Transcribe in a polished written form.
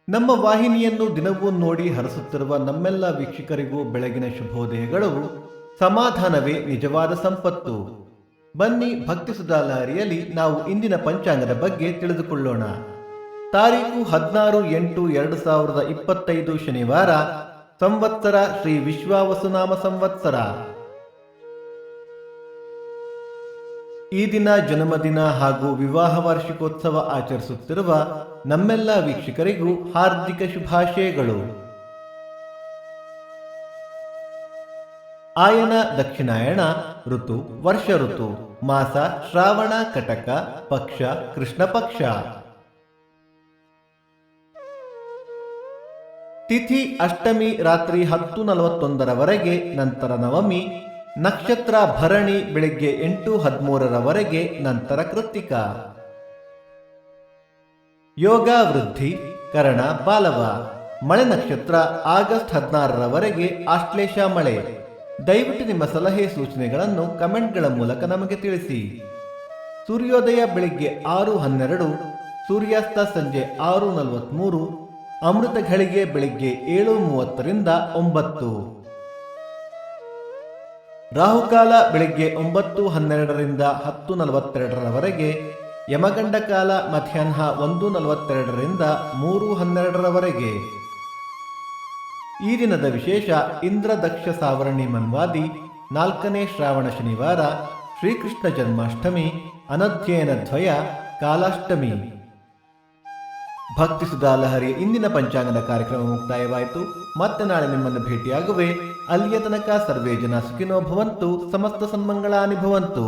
ನಮ್ಮ ವಾಹಿನಿಯನ್ನು ದಿನವೂ ನೋಡಿ ಹರಸುತ್ತಿರುವ ನಮ್ಮೆಲ್ಲ ವೀಕ್ಷಕರಿಗೂ ಬೆಳಗಿನ ಶುಭೋದಯಗಳು. ಸಮಾಧಾನವೇ ನಿಜವಾದ ಸಂಪತ್ತು. ಬನ್ನಿ, ಭಕ್ತಿ ಸುಧಾ ಲಹರಿಯಲ್ಲಿ ನಾವು ಇಂದಿನ ಪಂಚಾಂಗದ ಬಗ್ಗೆ ತಿಳಿದುಕೊಳ್ಳೋಣ. ತಾರೀಕು 16/8/2025 ಶನಿವಾರ. ಸಂವತ್ಸರ ಶ್ರೀ ವಿಶ್ವಾವಸುನಾಮ ಸಂವತ್ಸರ. ಈ ದಿನ ಜನ್ಮದಿನ ಹಾಗೂ ವಿವಾಹ ವಾರ್ಷಿಕೋತ್ಸವ ಆಚರಿಸುತ್ತಿರುವ ನಮ್ಮೆಲ್ಲ ವೀಕ್ಷಕರಿಗೂ ಹಾರ್ದಿಕ ಶುಭಾಶಯಗಳು. ಆಯನ ದಕ್ಷಿಣಾಯಣ ಋತು ವರ್ಷ ಋತು. ಮಾಸ ಶ್ರಾವಣ ಕಟಕ. ಪಕ್ಷ ಕೃಷ್ಣ ಪಕ್ಷ. ತಿಥಿ ಅಷ್ಟಮಿ ರಾತ್ರಿ 10:41 ನಂತರ ನವಮಿ. ನಕ್ಷತ್ರ ಭರಣಿ ಬೆಳಿಗ್ಗೆ 8:13 ನಂತರ ಕೃತ್ತಿಕ. ಯೋಗ ವೃದ್ಧಿ ಕರಣ ಬಾಲವ. ಮಳೆ ನಕ್ಷತ್ರ ಆಗಸ್ಟ್ 16 ಆಶ್ಲೇಷ ಮಳೆ. ದಯವಿಟ್ಟು ನಿಮ್ಮ ಸಲಹೆ ಸೂಚನೆಗಳನ್ನು ಕಮೆಂಟ್ಗಳ ಮೂಲಕ ನಮಗೆ ತಿಳಿಸಿ. ಸೂರ್ಯೋದಯ ಬೆಳಿಗ್ಗೆ 6:12, ಸೂರ್ಯಾಸ್ತ ಸಂಜೆ 6:43, ಅಮೃತ ಘಳಿಗೆ ಬೆಳಿಗ್ಗೆ 7:30 9. ರಾಹುಕಾಲ ಬೆಳಿಗ್ಗೆ 9:12 10:42. ಯಮಗಂಡ ಕಾಲ ಮಧ್ಯಾಹ್ನ 1:42 3:12. ಈ ದಿನದ ವಿಶೇಷ ಇಂದ್ರ ದಕ್ಷ ಸಾವರ್ಣಿ ಮನ್ವಾದಿ. 4ನೇ ಶ್ರಾವಣ ಶನಿವಾರ. ಶ್ರೀಕೃಷ್ಣ ಜನ್ಮಾಷ್ಟಮಿ. ಅನಧ್ಯಯನ ದ್ವಯ ಕಾಲಾಷ್ಟಮಿ. ಭಕ್ತಿ ಸುಧಾ ಲಹರಿ ಇಂದಿನ ಪಂಚಾಂಗದ ಕಾರ್ಯಕ್ರಮ ಮುಕ್ತಾಯವಾಯಿತು. ಮತ್ತೆ ನಾಳೆ ನಿಮ್ಮನ್ನು ಭೇಟಿಯಾಗುವೆ. ಅಲ್ಲಿಯ ತನಕ ಸರ್ವೇ ಜನ ಸುಖಿನೋ ಭವಂತು. ಸಮಸ್ತ ಸನ್ಮಂಗಳಾನಿ ಭವಂತು.